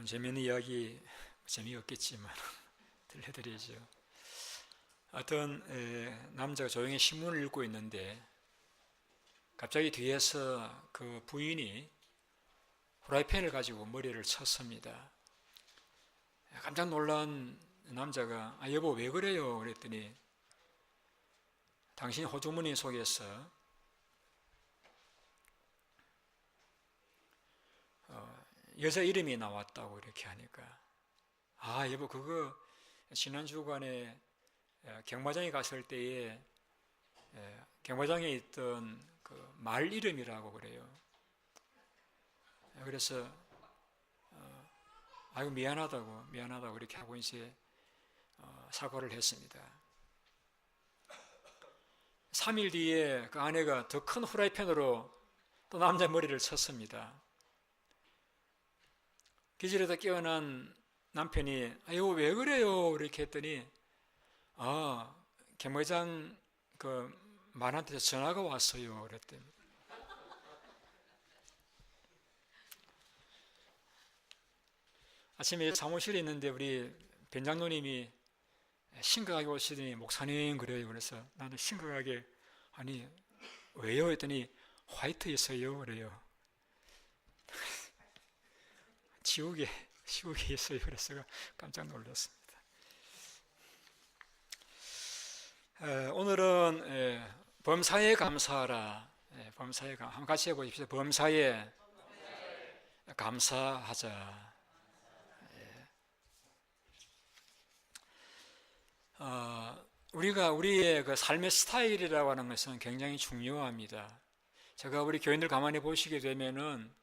재미있는 이야기 재미없겠지만 들려드리죠. 어떤 남자가 조용히 신문을 읽고 있는데 갑자기 뒤에서 그 부인이 프라이팬을 가지고 머리를 쳤습니다. 깜짝 놀란 남자가 여보 왜 그래요? 그랬더니 당신 호주머니 속에서 여자 이름이 나왔다고 이렇게 하니까 여보 그거 지난 주간에 경마장에 갔을 때에 경마장에 있던 그 말 이름이라고 그래요. 그래서 아이고 미안하다고 이렇게 하고 이제 사과를 했습니다. 3일 뒤에 그 아내가 더 큰 후라이팬으로 또 남자 머리를 쳤습니다. 기절에다 깨어난 남편이 이거 왜 그래요? 이렇게 했더니 경매장 그 말한테 전화가 왔어요. 그랬더니 아침에 사무실에 있는데 우리 변장로님이 심각하게 오시더니 목사님 그래요. 그래서 나는 심각하게 아니 왜요? 했더니 화이트였어요. 그래요. 지옥에 있어요. 그래서 깜짝 놀랐습니다. 오늘은 범사에 감사하라. 범사에 한번 같이 해보십시오. 범사에 감사하자. 우리가 우리의 그 삶의 스타일이라고 하는 것은 굉장히 중요합니다. 제가 우리 교인들 가만히 보시게 되면은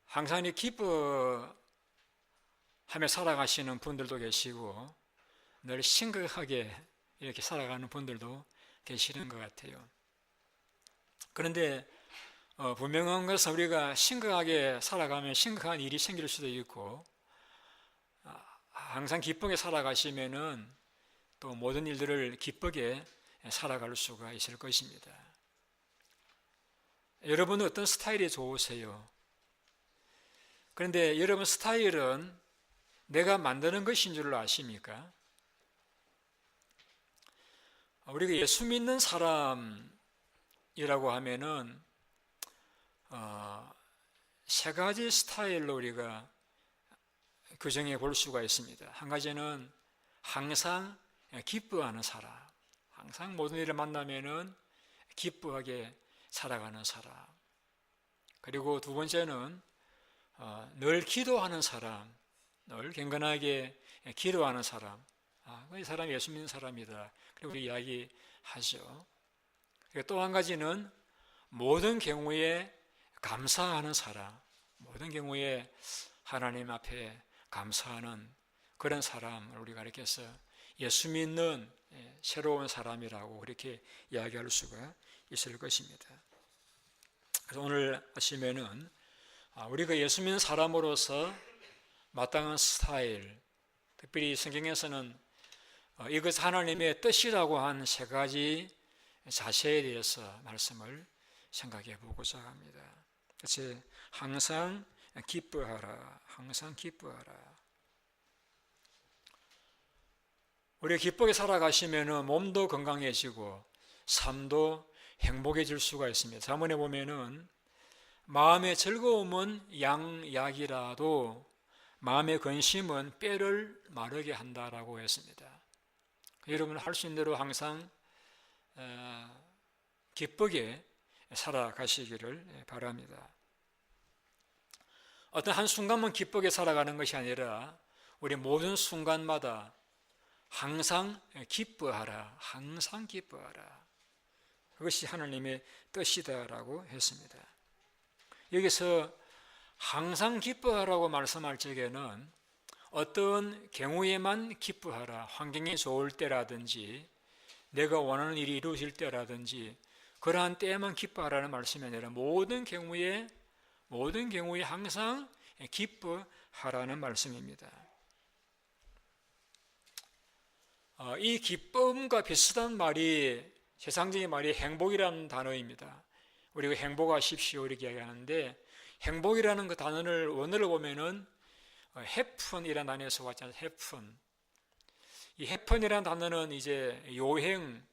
항상 기뻐하며 살아가시는 분들도 계시고 늘 심각하게 이렇게 살아가는 분들도 계시는 것 같아요. 그런데 분명한 것은 우리가 심각하게 살아가면 심각한 일이 생길 수도 있고 항상 기쁘게 살아가시면은 또 모든 일들을 기쁘게 살아갈 수가 있을 것입니다. 여러분은 어떤 스타일이 좋으세요? 그런데 여러분 스타일은 내가 만드는 것인 줄 아십니까? 우리가 예수 믿는 사람이라고 하면은 세 가지 스타일로 우리가 규정해 볼 수가 있습니다. 한 가지는 항상 기뻐하는 사람, 항상 모든 일을 만나면은 기뻐하게 살아가는 사람. 그리고 두 번째는 늘 기도하는 사람, 늘 경건하게 기도하는 사람. 이 사람이 예수 믿는 사람이다. 그리고 우리 이야기하죠. 그리고 또 한 가지는 모든 경우에 감사하는 사람, 모든 경우에 하나님 앞에 감사하는 그런 사람을 우리가 이렇게 해서 예수 믿는 새로운 사람이라고 그렇게 이야기할 수가 있을 것입니다. 그래서 오늘 아침에는 우리가 예수 믿는 사람으로서 마땅한 스타일, 특별히 성경에서는 이것 하나님의 뜻이라고 한 세 가지 자세에 대해서 말씀을 생각해 보고자 합니다. 그래서 항상 기뻐하라, 항상 기뻐하라. 우리가 기쁘게 살아가시면 몸도 건강해지고 삶도 행복해질 수가 있습니다. 잠언에 보면은 마음의 즐거움은 양약이라도 마음의 근심은 뼈를 마르게 한다라고 했습니다. 여러분 할 수 있는 대로 항상 기쁘게 살아가시기를 바랍니다. 어떤 한 순간만 기쁘게 살아가는 것이 아니라 우리 모든 순간마다 항상 기뻐하라, 항상 기뻐하라. 그것이 하나님의 뜻이다라고 했습니다. 여기서 항상 기뻐하라고 말씀할 적에는 어떤 경우에만 기뻐하라, 환경이 좋을 때라든지 내가 원하는 일이 이루어질 때라든지 그러한 때에만 기뻐하라는 말씀이 아니라 모든 경우에 항상 기뻐하라는 말씀입니다. 이 기쁨과 비슷한 말이 세상적인 말이 행복이라는 단어입니다. 우리가 행복하십시오 이렇게 이야기하는데 행복이라는 그 단어를 원어를 보면은 해픈이라는 단어에서 왔잖아요. 해픈. 이 해픈이라는 단어는 이제 요행,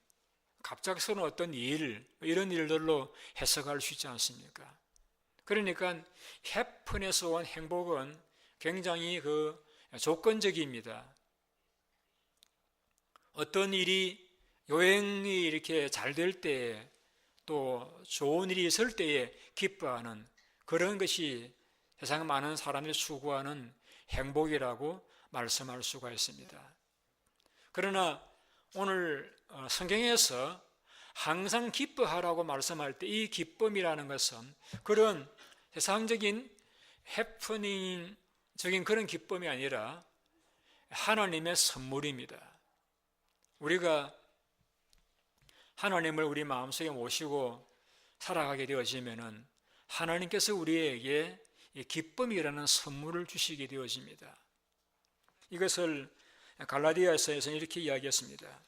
갑작스러운 어떤 일, 이런 일들로 해석할 수 있지 않습니까? 그러니까 해픈에서 온 행복은 굉장히 조건적입니다. 어떤 일이 요행이 이렇게 잘 될 때에 또 좋은 일이 있을 때에 기뻐하는 그런 것이 세상 많은 사람들이 추구하는 행복이라고 말씀할 수가 있습니다. 그러나 오늘 성경에서 항상 기뻐하라고 말씀할 때 이 기쁨이라는 것은 그런 세상적인 해프닝적인 그런 기쁨이 아니라 하나님의 선물입니다. 우리가 하나님을 우리 마음속에 모시고 살아가게 되어지면은 하나님께서 우리에게 기쁨이라는 선물을 주시게 되어집니다. 이것을 갈라디아서에서는 이렇게 이야기했습니다.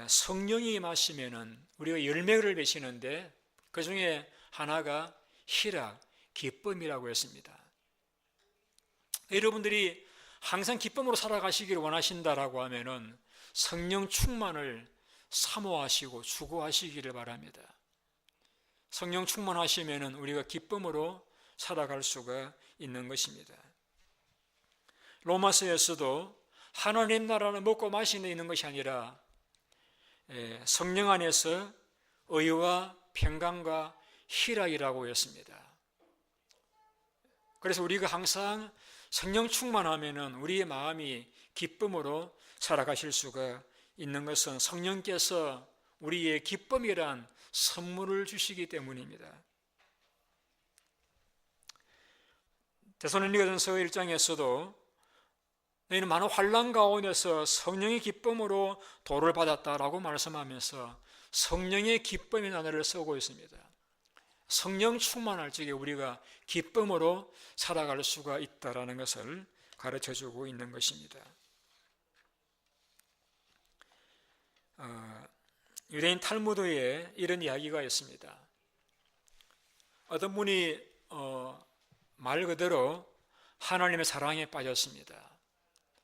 성령이 임하시면은 우리가 열매를 맺히는데 그 중에 하나가 희락, 기쁨이라고 했습니다. 여러분들이 항상 기쁨으로 살아가시기를 원하신다라고 하면은 성령 충만을 사모하시고 추구하시기를 바랍니다. 성령 충만하시면은 우리가 기쁨으로 살아갈 수가 있는 것입니다. 로마서에서도 하나님 나라는 먹고 마시는 있는 것이 아니라 성령 안에서 의와 평강과 희락이라고 했습니다. 그래서 우리가 항상 성령 충만하면은 우리의 마음이 기쁨으로 살아가실 수가 있는 것은 성령께서 우리의 기쁨이란 선물을 주시기 때문입니다. 데살로니가전서 1장에서도 너희는 많은 환난 가운데서 성령의 기쁨으로 도를 받았다라고 말씀하면서 성령의 기쁨의 단어를 쓰고 있습니다. 성령 충만할 적에 우리가 기쁨으로 살아갈 수가 있다라는 것을 가르쳐주고 있는 것입니다. 유대인 탈무드에 이런 이야기가 있습니다. 어떤 분이 말 그대로 하나님의 사랑에 빠졌습니다.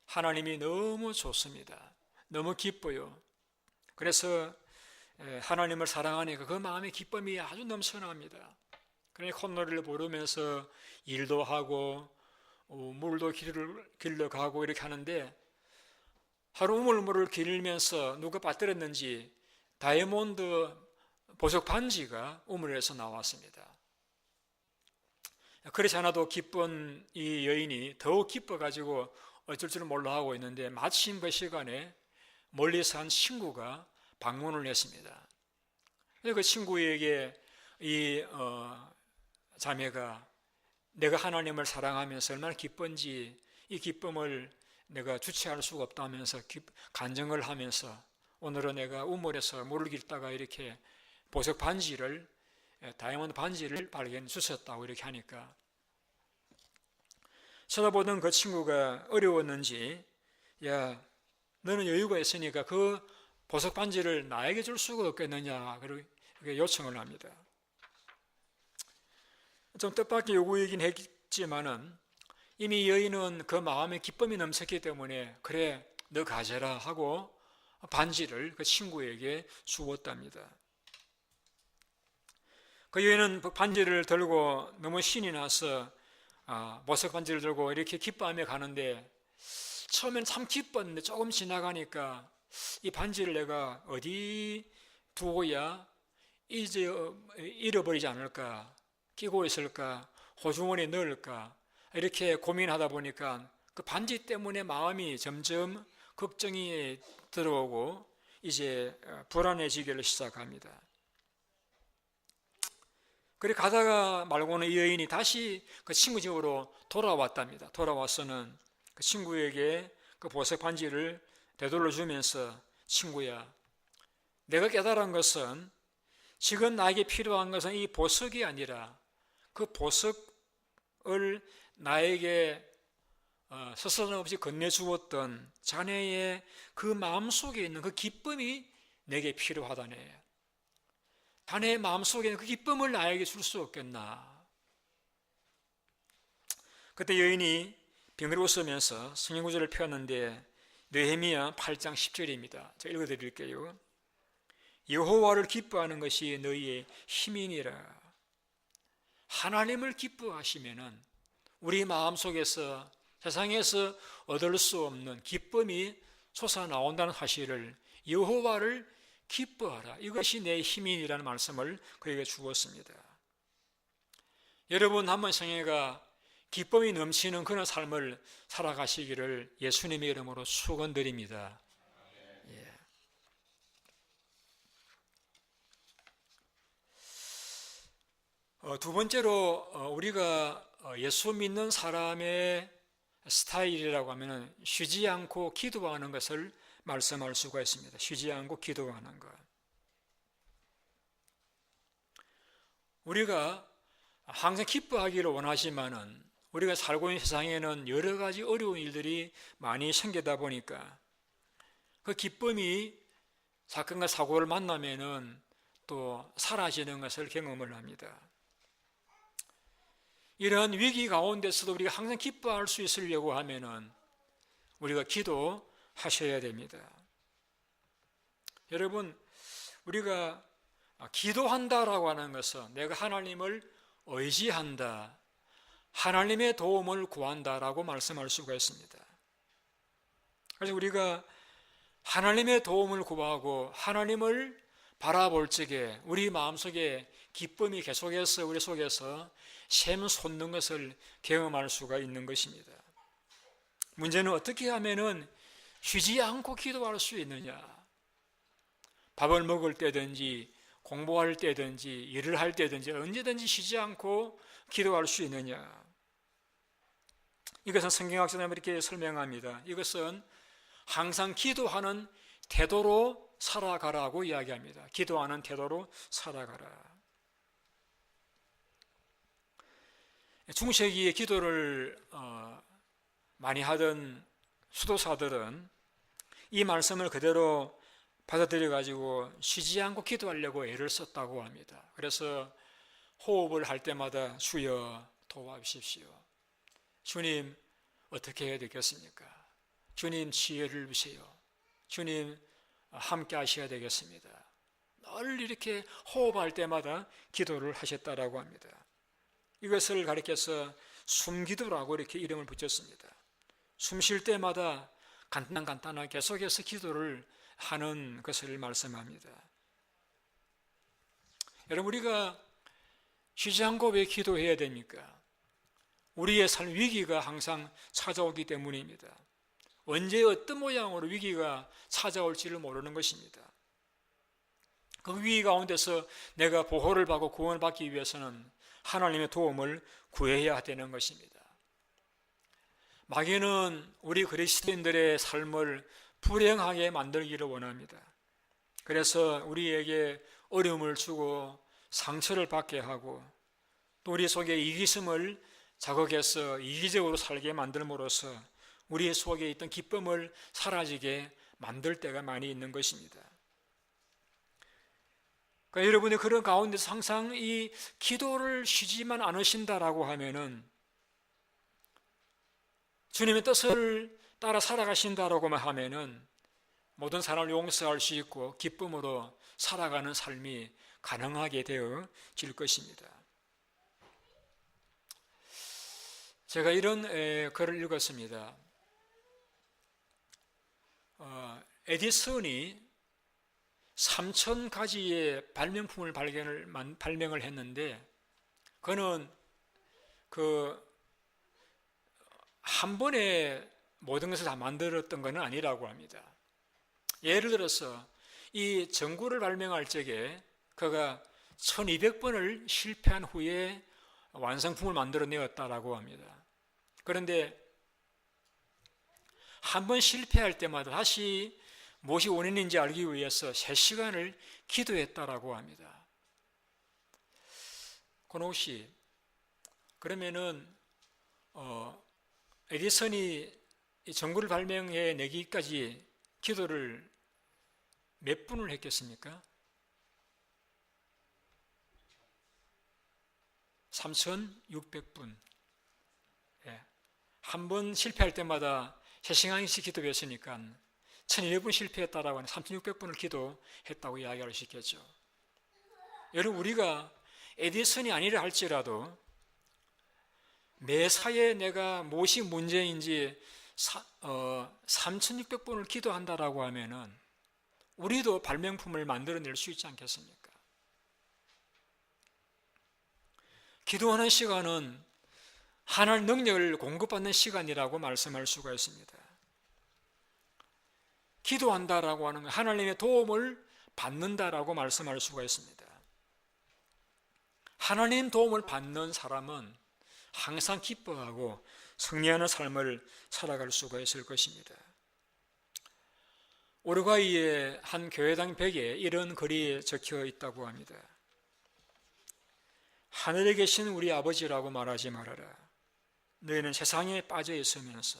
하나님이 너무 좋습니다. 너무 기뻐요. 그래서 하나님을 사랑하니까 그 마음의 기쁨이 아주 넘쳐납니다. 그러니 콧노래를 부르면서 일도 하고 물도 길러 가고 이렇게 하는데 하루 우물물을 길면서 누가 빠뜨렸는지 다이아몬드 보석 반지가 우물에서 나왔습니다. 그렇지 않아도 기쁜 이 여인이 더욱 기뻐가지고 어쩔 줄 몰라 하고 있는데 마침 그 시간에 멀리서 한 친구가 방문을 했습니다. 그 친구에게 이 자매가 내가 하나님을 사랑하면서 얼마나 기쁜지 이 기쁨을 내가 주체할 수가 없다면서 간증을 하면서 오늘은 내가 우물에서 물을 길다가 이렇게 보석 반지를 다이아몬드 반지를 발견해 주셨다고 이렇게 하니까 쳐다보던 그 친구가 어려웠는지 야 너는 여유가 있으니까 그 보석 반지를 나에게 줄 수가 없겠느냐 그렇게 요청을 합니다. 좀 뜻밖의 요구이긴 했지만은 이미 여인은 그 마음에 기쁨이 넘쳤기 때문에 그래 너 가져라 하고 반지를 그 친구에게 주었답니다. 그 여인은 반지를 들고 너무 신이 나서 보석 반지를 들고 이렇게 기뻐하며 가는데 처음엔 참 기뻤는데 조금 지나가니까 이 반지를 내가 어디 두고야 이제 잃어버리지 않을까, 끼고 있을까, 호주머니에 넣을까 이렇게 고민하다 보니까 그 반지 때문에 마음이 점점 걱정이 들어오고 이제 불안해지기를 시작합니다. 그래 가다가 말고는 이 여인이 다시 그 친구 집으로 돌아왔답니다. 돌아와서는 그 친구에게 그 보석 반지를 되돌려 주면서 친구야, 내가 깨달은 것은 지금 나에게 필요한 것은 이 보석이 아니라 그 보석을 나에게 서슴없이 건네주었던 자네의 그 마음속에 있는 그 기쁨이 내게 필요하다네. 자네의 마음속에 있는 그 기쁨을 나에게 줄 수 없겠나. 그때 여인이 빙그레 웃으면서 성경 구절을 펴었는데 느헤미야 8장 10절입니다. 제가 읽어드릴게요. 여호와를 기뻐하는 것이 너희의 힘이니라. 하나님을 기뻐하시면은 우리 마음속에서 세상에서 얻을 수 없는 기쁨이 솟아나온다는 사실을, 여호와를 기뻐하라, 이것이 내 힘이라는 말씀을 그에게 주었습니다. 여러분 한번 성회가 기쁨이 넘치는 그런 삶을 살아가시기를 예수님의 이름으로 축원드립니다. 예. 두 번째로 우리가 예수 믿는 사람의 스타일이라고 하면 쉬지 않고 기도하는 것을 말씀할 수가 있습니다. 쉬지 않고 기도하는 것. 우리가 항상 기뻐하기를 원하지만은 우리가 살고 있는 세상에는 여러 가지 어려운 일들이 많이 생기다 보니까 그 기쁨이 사건과 사고를 만나면은 또 사라지는 것을 경험을 합니다. 이러한 위기 가운데서도 우리가 항상 기뻐할 수 있으려고 하면은 우리가 기도하셔야 됩니다. 여러분, 우리가 기도한다라고 하는 것은 내가 하나님을 의지한다, 하나님의 도움을 구한다라고 말씀할 수가 있습니다. 그래서 우리가 하나님의 도움을 구하고 하나님을 바라볼 적에 우리 마음속에 기쁨이 계속해서 우리 속에서 샘솟는 것을 경험할 수가 있는 것입니다. 문제는 어떻게 하면은 쉬지 않고 기도할 수 있느냐. 밥을 먹을 때든지 공부할 때든지 일을 할 때든지 언제든지 쉬지 않고 기도할 수 있느냐. 이것은 성경학자들은 이렇게 설명합니다. 이것은 항상 기도하는 태도로 살아가라고 이야기합니다. 기도하는 태도로 살아가라. 중세기에 기도를 많이 하던 수도사들은 이 말씀을 그대로 받아들여 가지고 쉬지 않고 기도하려고 애를 썼다고 합니다. 그래서 호흡을 할 때마다 주여 도와주십시오. 주님 어떻게 해야 되겠습니까? 주님 지혜를 주세요. 주님 함께 하셔야 되겠습니다. 늘 이렇게 호흡할 때마다 기도를 하셨다라고 합니다. 이것을 가리켜서 숨기도라고 이렇게 이름을 붙였습니다. 숨 쉴 때마다 간단하게 계속해서 기도를 하는 것을 말씀합니다. 여러분, 우리가 쉬지 않고 왜 기도해야 됩니까? 우리의 삶 위기가 항상 찾아오기 때문입니다. 언제 어떤 모양으로 위기가 찾아올지를 모르는 것입니다. 그 위기 가운데서 내가 보호를 받고 구원을 받기 위해서는 하나님의 도움을 구해야 되는 것입니다. 마귀는 우리 그리스도인들의 삶을 불행하게 만들기를 원합니다. 그래서 우리에게 어려움을 주고 상처를 받게 하고 또 우리 속에 이기심을 자극해서 이기적으로 살게 만들므로써 우리 속에 있던 기쁨을 사라지게 만들 때가 많이 있는 것입니다. 그러니까 여러분이 그런 가운데서 항상 이 기도를 쉬지만 않으신다라고 하면은 주님의 뜻을 따라 살아가신다라고만 하면은 모든 사람을 용서할 수 있고 기쁨으로 살아가는 삶이 가능하게 되어질 것입니다. 제가 이런 글을 읽었습니다. 에디슨이 3,000가지의 발명품을 발명을 했는데 그는 한 번에 모든 것을 다 만들었던 것은 아니라고 합니다. 예를 들어서 이 전구를 발명할 적에 그가 1200번을 실패한 후에 완성품을 만들어내었다라고 합니다. 그런데 한 번 실패할 때마다 다시 무엇이 원인인지 알기 위해서 3시간을 기도했다라고 합니다. 권옥 씨, 그러면은 에디슨이 전구를 발명해 내기까지 기도를 몇 분을 했겠습니까? 3,600분. 예. 한 번 실패할 때마다 3시간씩 기도했으니까 1200번 실패했다라고 하면 3600번을 기도했다고 이야기할 수 있겠죠. 여러분, 우리가 에디슨이 아니라 할지라도 매사에 내가 무엇이 문제인지 3600번을 기도한다라고 하면은 우리도 발명품을 만들어낼 수 있지 않겠습니까? 기도하는 시간은 하나님 능력을 공급받는 시간이라고 말씀할 수가 있습니다. 기도한다라고 하는 건 하나님의 도움을 받는다라고 말씀할 수가 있습니다. 하나님 도움을 받는 사람은 항상 기뻐하고 승리하는 삶을 살아갈 수가 있을 것입니다. 우루과이의 한 교회당 벽에 이런 글이 적혀 있다고 합니다. 하늘에 계신 우리 아버지라고 말하지 말아라. 너희는 세상에 빠져 있으면서.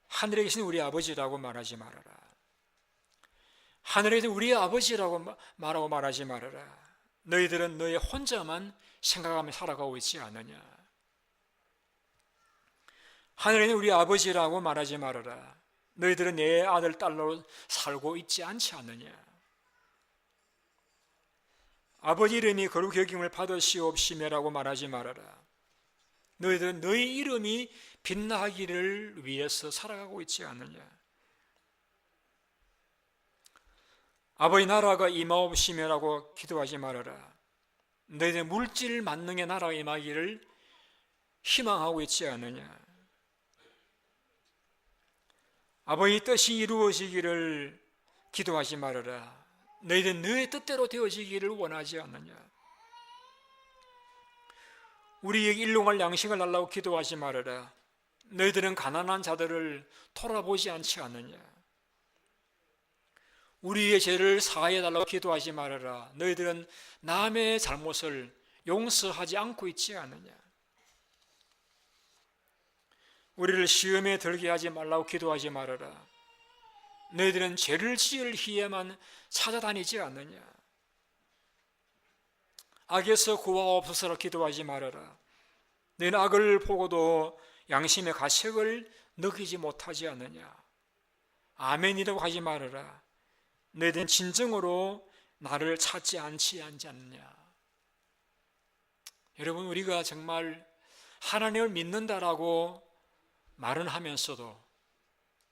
하늘에 계신 우리 아버지라고 말하지 말아라. 하늘에 계신 우리 아버지라고 말하지 말아라. 너희들은 너희 혼자만 생각하며 살아가고 있지 않느냐. 하늘에 있는 우리 아버지라고 말하지 말아라. 너희들은 내 아들 딸로 살고 있지 않지 않느냐. 아버지 이름이 거룩히 여김을 받으시옵시며라고 말하지 말아라. 너희들은 너희 이름이 빛나기를 위해서 살아가고 있지 않느냐. 아버지 나라가 임하옵시며라고 기도하지 말아라. 너희들 물질 만능의 나라가 임하기를 희망하고 있지 않느냐. 아버지 뜻이 이루어지기를 기도하지 말아라. 너희들 너의 뜻대로 되어지기를 원하지 않느냐. 우리에게 일용할 양식을 달라고 기도하지 말아라. 너희들은 가난한 자들을 돌아보지 않지 않느냐. 우리의 죄를 사하여 달라고 기도하지 말아라. 너희들은 남의 잘못을 용서하지 않고 있지 않느냐. 우리를 시험에 들게 하지 말라고 기도하지 말아라. 너희들은 죄를 지을 희에만 찾아다니지 않느냐. 악에서 구하옵소서라 기도하지 말아라. 너희는 악을 보고도 양심의 가책을 느끼지 못하지 않느냐. 아멘이라고 하지 말아라. 너희들은 진정으로 나를 찾지 않느냐. 여러분, 우리가 정말 하나님을 믿는다라고 말은 하면서도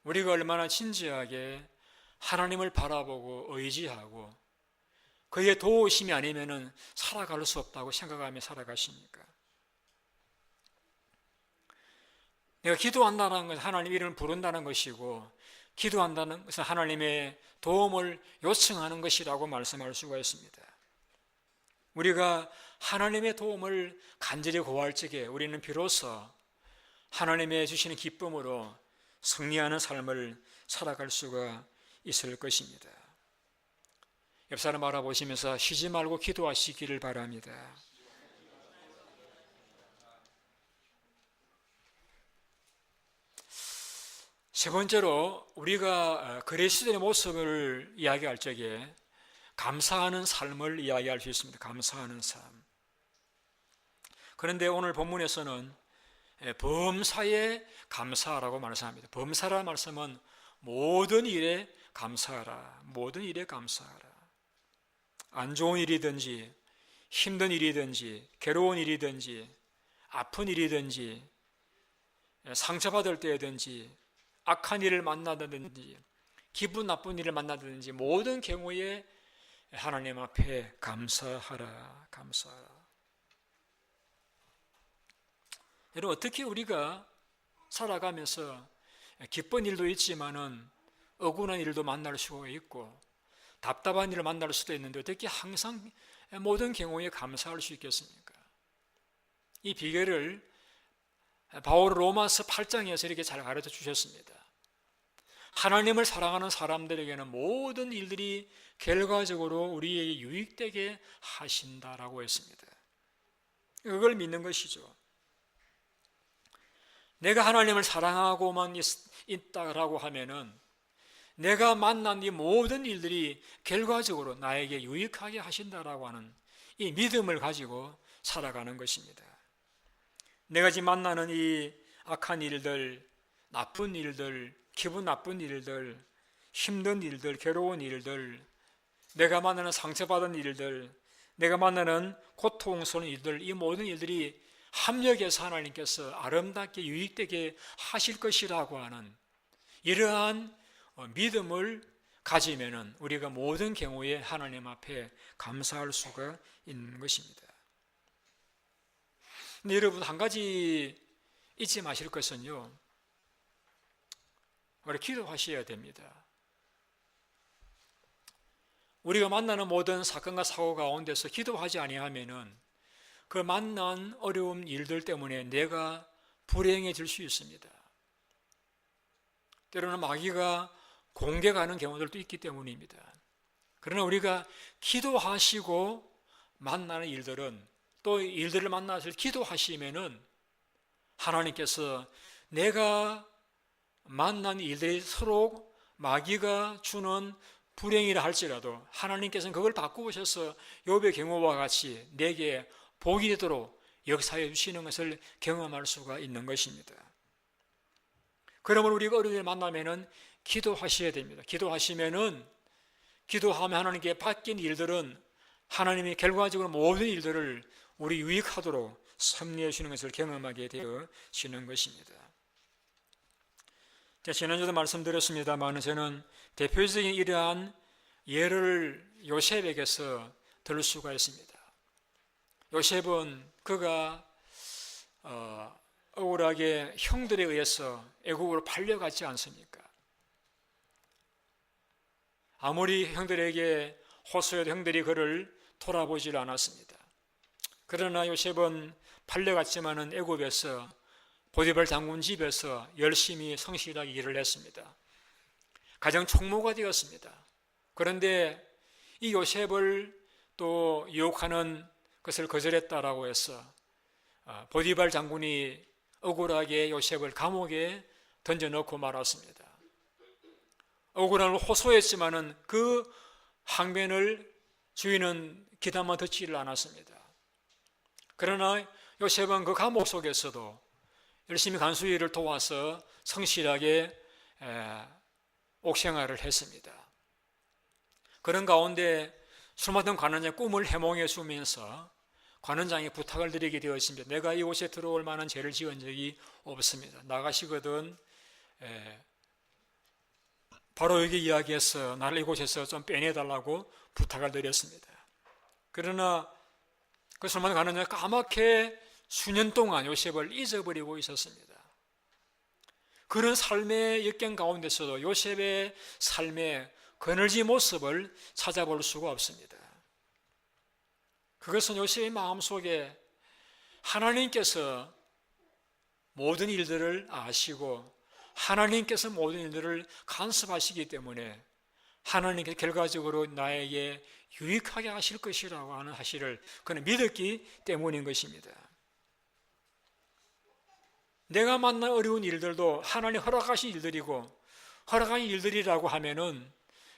우리가 얼마나 진지하게 하나님을 바라보고 의지하고 그의 도우심이 아니면은 살아갈 수 없다고 생각하며 살아가십니까? 내가 기도한다는 것은 하나님 이름을 부른다는 것이고, 기도한다는 것은 하나님의 도움을 요청하는 것이라고 말씀할 수가 있습니다. 우리가 하나님의 도움을 간절히 구할 적에 우리는 비로소 하나님의 주시는 기쁨으로 승리하는 삶을 살아갈 수가 있을 것입니다. 옆 사람 바라보시면서 쉬지 말고 기도하시기를 바랍니다. 세 번째로 우리가 그리스도의 모습을 이야기할 적에 감사하는 삶을 이야기할 수 있습니다. 감사하는 삶. 그런데 오늘 본문에서는 범사에 감사하라고 말씀합니다. 범사라는 말씀은 모든 일에 감사하라. 모든 일에 감사하라. 안 좋은 일이든지 힘든 일이든지 괴로운 일이든지 아픈 일이든지 상처받을 때든지 악한 일을 만나든지 기분 나쁜 일을 만나든지 모든 경우에 하나님 앞에 감사하라. 감사하라. 여러분, 어떻게 우리가 살아가면서 기쁜 일도 있지만은 억울한 일도 만날 수가 있고 답답한 일을 만날 수도 있는데 어떻게 항상 모든 경우에 감사할 수 있겠습니까? 이 비결을 바울 로마서 8장에서 이렇게 잘 가르쳐 주셨습니다. 하나님을 사랑하는 사람들에게는 모든 일들이 결과적으로 우리에게 유익되게 하신다라고 했습니다. 그걸 믿는 것이죠. 내가 하나님을 사랑하고만 있다라고 하면은 내가 만난 이 모든 일들이 결과적으로 나에게 유익하게 하신다라고 하는 이 믿음을 가지고 살아가는 것입니다. 내가 지금 만나는 이 악한 일들, 나쁜 일들, 기분 나쁜 일들, 힘든 일들, 괴로운 일들, 내가 만나는 상처받은 일들, 내가 만나는 고통스러운 일들, 이 모든 일들이 합력해서 하나님께서 아름답게 유익되게 하실 것이라고 하는 이러한 믿음을 가지면은 우리가 모든 경우에 하나님 앞에 감사할 수가 있는 것입니다. 근데 여러분, 한 가지 잊지 마실 것은요, 우리 기도하셔야 됩니다. 우리가 만나는 모든 사건과 사고 가운데서 기도하지 아니하면은 그 만난 어려운 일들 때문에 내가 불행해질 수 있습니다. 때로는 마귀가 공격하는 경우들도 있기 때문입니다. 그러나 우리가 기도하시고 만나는 일들은, 또 일들을 만나서 기도하시면은 하나님께서 내가 만난 일들이 서로 마귀가 주는 불행이라 할지라도 하나님께서는 그걸 바꾸셔서 욥의 경우와 같이 내게 복이 되도록 역사해 주시는 것을 경험할 수가 있는 것입니다. 그러면 우리가 어려운 일 만나면은 기도하셔야 됩니다. 기도하시면은, 기도하면 하나님께 바뀐 일들은 하나님이 결과적으로 모든 일들을 우리 유익하도록 섭리해 주시는 것을 경험하게 되어지는 것입니다. 지난주도 말씀드렸습니다만 저는 대표적인 이러한 예를 요셉에게서 들을 수가 있습니다. 요셉은 그가 억울하게 형들에 의해서 애국으로 팔려갔지 않습니까? 아무리 형들에게 호소해도 형들이 그를 돌아보질 않았습니다. 그러나 요셉은 팔려갔지만은 애굽에서 보디발 장군 집에서 열심히 성실하게 일을 했습니다. 가정 총무가 되었습니다. 그런데 이 요셉을 또 유혹하는 것을 거절했다라고 해서 보디발 장군이 억울하게 요셉을 감옥에 던져넣고 말았습니다. 억울함을 호소했지만은 그 항변을 주인은 귀담아 듣지를 않았습니다. 그러나 요셉은 그 감옥 속에서도 열심히 간수 일을 도와서 성실하게 옥생활을 했습니다. 그런 가운데 술 맡은 관원장의 꿈을 해몽해 주면서 관원장이 부탁을 드리게 되었습니다. 내가 이곳에 들어올 만한 죄를 지은 적이 없습니다. 나가시거든 바로 여기 이야기해서 나를 이곳에서 좀 빼내달라고 부탁을 드렸습니다. 그러나 그 술 맡은 관원장이 까맣게 수년 동안 요셉을 잊어버리고 있었습니다. 그런 삶의 역경 가운데서도 요셉의 삶의 그늘진 모습을 찾아볼 수가 없습니다. 그것은 요셉의 마음속에 하나님께서 모든 일들을 아시고 하나님께서 모든 일들을 간섭하시기 때문에 하나님께서 결과적으로 나에게 유익하게 하실 것이라고 하는 사실을 그는 믿었기 때문인 것입니다. 내가 만난 어려운 일들도 하나님 허락하신 일들이고 허락하신 일들이라고 하면은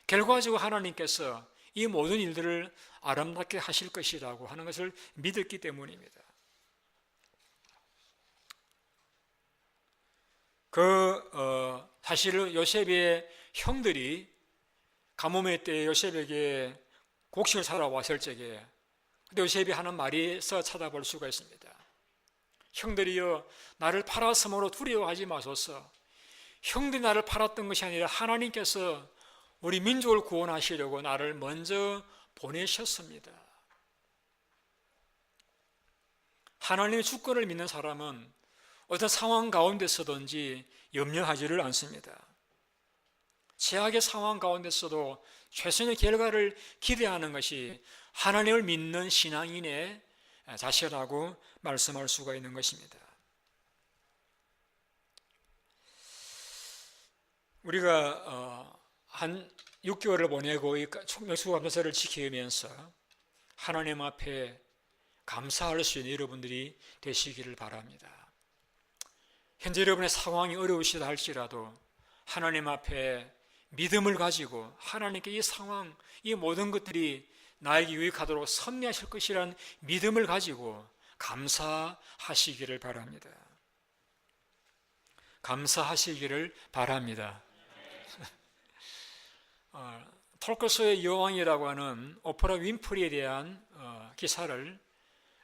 결과적으로 하나님께서 이 모든 일들을 아름답게 하실 것이라고 하는 것을 믿었기 때문입니다. 사실은 요셉의 형들이 가뭄의 때에 요셉에게 곡식을 사러 왔을 적에 요셉이 하는 말에서 찾아볼 수가 있습니다. 형들이여 나를 팔았으므로 두려워하지 마소서. 형들이 나를 팔았던 것이 아니라 하나님께서 우리 민족을 구원하시려고 나를 먼저 보내셨습니다. 하나님의 주권을 믿는 사람은 어떤 상황 가운데서든지 염려하지를 않습니다. 최악의 상황 가운데서도 최선의 결과를 기대하는 것이 하나님을 믿는 신앙인의 자세라고 말씀할 수가 있는 것입니다. 우리가 한 6개월을 보내고 이 총명수감사를 지키면서 하나님 앞에 감사할 수 있는 여러분들이 되시기를 바랍니다. 현재 여러분의 상황이 어려우시다 할지라도 하나님 앞에 믿음을 가지고 하나님께 이 상황, 이 모든 것들이 나에게 유익하도록 섭리하실 것이라는 믿음을 가지고 감사하시기를 바랍니다. 감사하시기를 바랍니다. 톨크쇼의 여왕이라고 하는 오프라 윈프리에 대한 기사를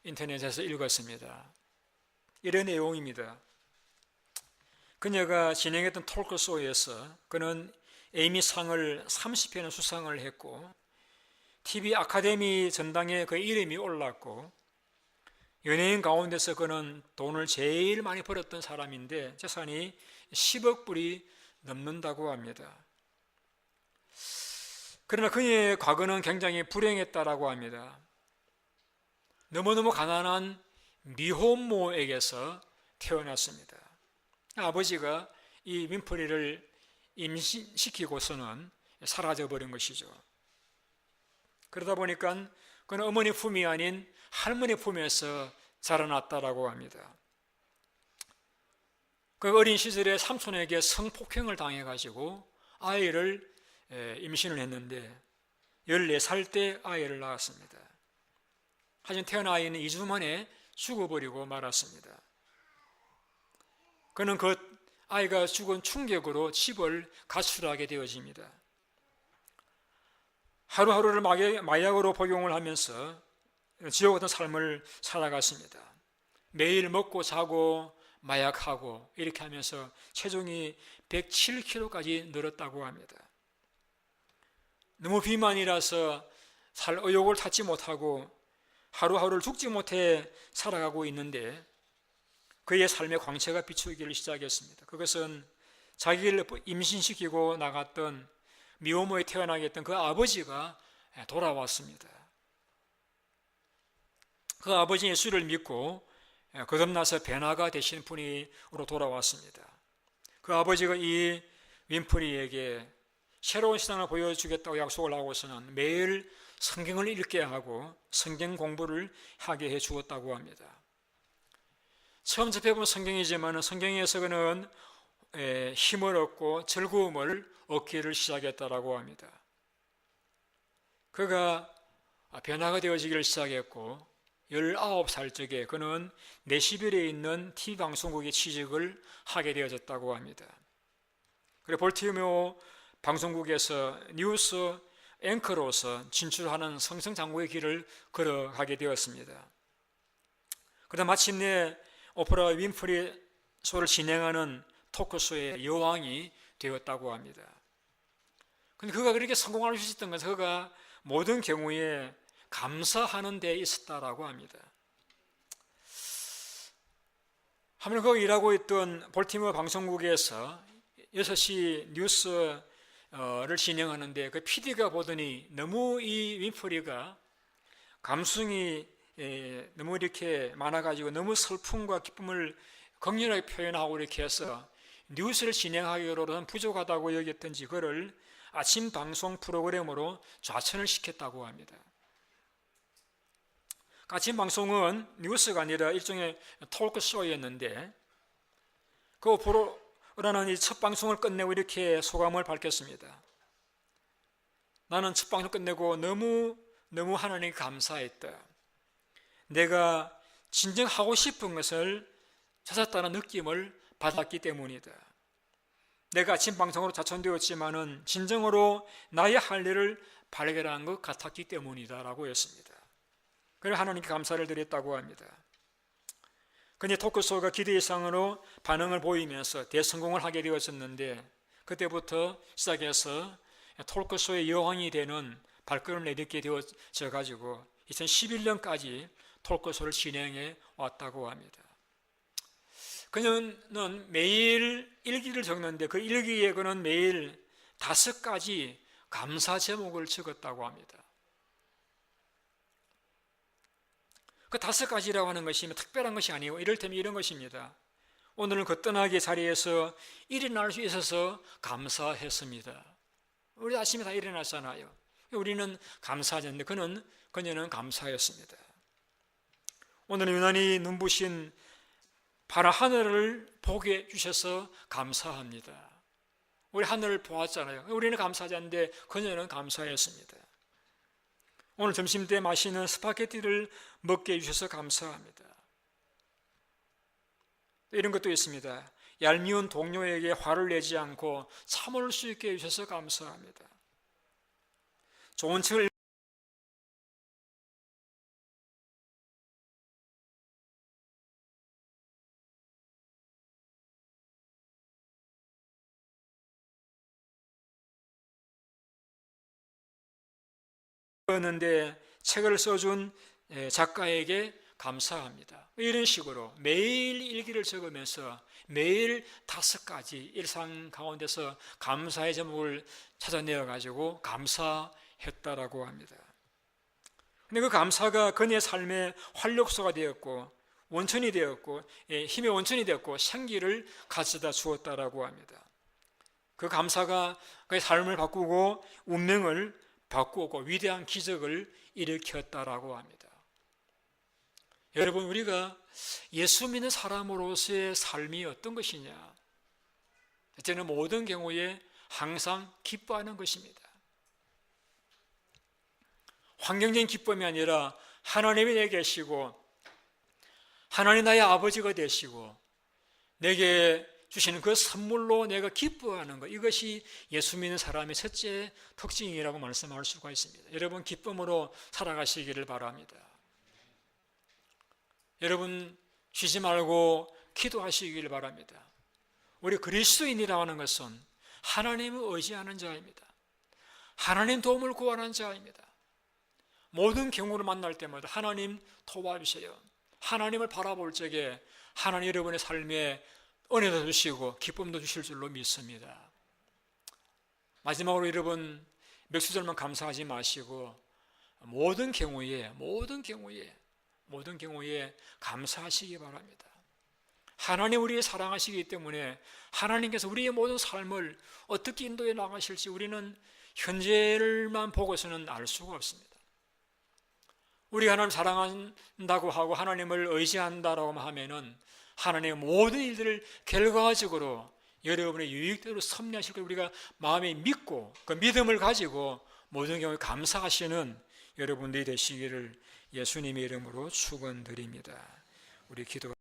인터넷에서 읽었습니다. 이런 내용입니다. 그녀가 진행했던 톨크쇼에서 그는 에이미상을 30회나 수상을 했고 TV 아카데미 전당에 그 이름이 올랐고 연예인 가운데서 그는 돈을 제일 많이 벌었던 사람인데 재산이 10억 불이 넘는다고 합니다. 그러나 그의 과거는 굉장히 불행했다라고 합니다. 너무너무 가난한 미혼모에게서 태어났습니다. 아버지가 이 윈프리를 임신시키고서는 사라져버린 것이죠. 그러다 보니까 그는 어머니 품이 아닌 할머니 품에서 자라났다라고 합니다. 그 어린 시절에 삼촌에게 성폭행을 당해가지고 아이를 임신을 했는데 14살 때 아이를 낳았습니다. 하지만 태어난 아이는 2주 만에 죽어버리고 말았습니다. 그는 그 아이가 죽은 충격으로 집을 가출하게 되어집니다. 하루하루를 마약으로 복용을 하면서 지옥 같은 삶을 살아갔습니다. 매일 먹고 자고 마약하고 이렇게 하면서 체중이 107kg까지 늘었다고 합니다. 너무 비만이라서 살 의욕을 찾지 못하고 하루하루를 죽지 못해 살아가고 있는데 그의 삶의 광채가 비추기를 시작했습니다. 그것은 자기를 임신시키고 나갔던 미혼모에 태어나게 했던 그 아버지가 돌아왔습니다. 그 아버지 예수를 믿고 거듭나서 변화가 되신 분으로 돌아왔습니다. 그 아버지가 이 윈프리에게 새로운 신앙을 보여주겠다고 약속을 하고서는 매일 성경을 읽게 하고 성경 공부를 하게 해 주었다고 합니다. 처음 접해본 성경이지만 성경에서 그는 힘을 얻고 즐거움을 얻기를 시작했다라고 합니다. 그가 변화가 되어지기를 시작했고 19살 적에 그는 내시빌에 있는 TV방송국에 취직을 하게 되어졌다고 합니다. 그리고 볼티모어 방송국에서 뉴스 앵커로서 진출하는 성성장구의 길을 걸어가게 되었습니다. 그러다 마침내 오프라 윈프리 쇼를 진행하는 토크쇼의 여왕이 되었다고 합니다. 그런데 그가 그렇게 성공할 수 있었던 것은 그가 모든 경우에 감사하는 데 있었다라고 합니다. 한번 그 일하고 있던 볼티모어 방송국에서 6시 뉴스를 진행하는데 그 PD가 보더니 너무 이 윈프리가 감성이 너무 이렇게 많아가지고 너무 슬픔과 기쁨을 극렬하게 표현하고 이렇게 해서 뉴스를 진행하기로는 부족하다고 여겼던지 그를 아침 방송 프로그램으로 좌천을 시켰다고 합니다. 아침 방송은 뉴스가 아니라 일종의 톨크쇼였는데 그 오프라는 이 첫 방송을 끝내고 이렇게 소감을 밝혔습니다. 나는 첫 방송 끝내고 너무 하나님께 감사했다. 내가 진정 하고 싶은 것을 찾았다는 느낌을 받았기 때문이다. 내가 아침 방송으로 자천되었지만은 진정으로 나의 할 일을 발견한 것 같았기 때문이다 라고 했습니다. 그래서 하나님께 감사를 드렸다고 합니다. 그런데 토크쇼가 기대 이상으로 반응을 보이면서 대성공을 하게 되었었는데 그때부터 시작해서 토크쇼의 여왕이 되는 발걸음을 내딛게 되어져 가지고 2011년까지 토크쇼를 진행해 왔다고 합니다. 그녀는 매일 일기를 적는데 그 일기에 그는 매일 5가지 감사 제목을 적었다고 합니다. 그 5가지라고 하는 것이 특별한 것이 아니고 이를테면 이런 것입니다. 오늘은 거뜬하게 자리에서 일어날 수 있어서 감사했습니다. 우리 아침에 다 일어났잖아요. 우리는 감사하지 않는데 그녀는 감사했습니다. 오늘은 유난히 눈부신 파란 하늘을 보게 해주셔서 감사합니다. 우리 하늘을 보았잖아요. 우리는 감사하지 않는데 그녀는 감사했습니다. 오늘 점심때 맛있는 스파게티를 먹게 해주셔서 감사합니다. 이런 것도 있습니다. 얄미운 동료에게 화를 내지 않고 참을 수 있게 해주셔서 감사합니다. 좋은 책을 읽었는데 책을 써준 작가에게 감사합니다. 이런 식으로 매일 일기를 적으면서 매일 5가지 일상 가운데서 감사의 제목을 찾아내어 가지고 감사했다라고 합니다. 근데 그 감사가 그녀의 삶의 활력소가 되었고 원천이 되었고 힘의 원천이 되었고 생기를 가져다 주었다라고 합니다. 그 감사가 그의 삶을 바꾸고 운명을 바꾸고 위대한 기적을 일으켰다라고 합니다. 여러분, 우리가 예수 믿는 사람으로서의 삶이 어떤 것이냐? 첫째는 모든 경우에 항상 기뻐하는 것입니다. 환경적인 기쁨이 아니라 하나님이 내게 계시고 하나님 나의 아버지가 되시고 내게 주시는 그 선물로 내가 기뻐하는 것, 이것이 예수 믿는 사람의 첫째 특징이라고 말씀할 수가 있습니다. 여러분, 기쁨으로 살아가시기를 바랍니다. 여러분, 쉬지 말고 기도하시기를 바랍니다. 우리 그리스도인이라고 하는 것은 하나님을 의지하는 자입니다. 하나님 도움을 구하는 자입니다. 모든 경우를 만날 때마다 하나님 도와주세요. 하나님을 바라볼 적에 하나님 여러분의 삶에 은혜도 주시고 기쁨도 주실 줄로 믿습니다. 마지막으로 여러분, 몇 수절만 감사하지 마시고 모든 경우에 감사하시기 바랍니다. 하나님 우리를 사랑하시기 때문에 하나님께서 우리의 모든 삶을 어떻게 인도해 나가실지 우리는 현재를만 보고서는 알 수가 없습니다. 우리가 하나님 사랑한다고 하고 하나님을 의지한다라고 하면은 하나님의 모든 일들을 결과적으로 여러분의 유익대로 섭리하실 걸 우리가 마음에 믿고 그 믿음을 가지고 모든 경우에 감사하시는 여러분들이 되시기를 예수님의 이름으로 축원드립니다. 우리 기도가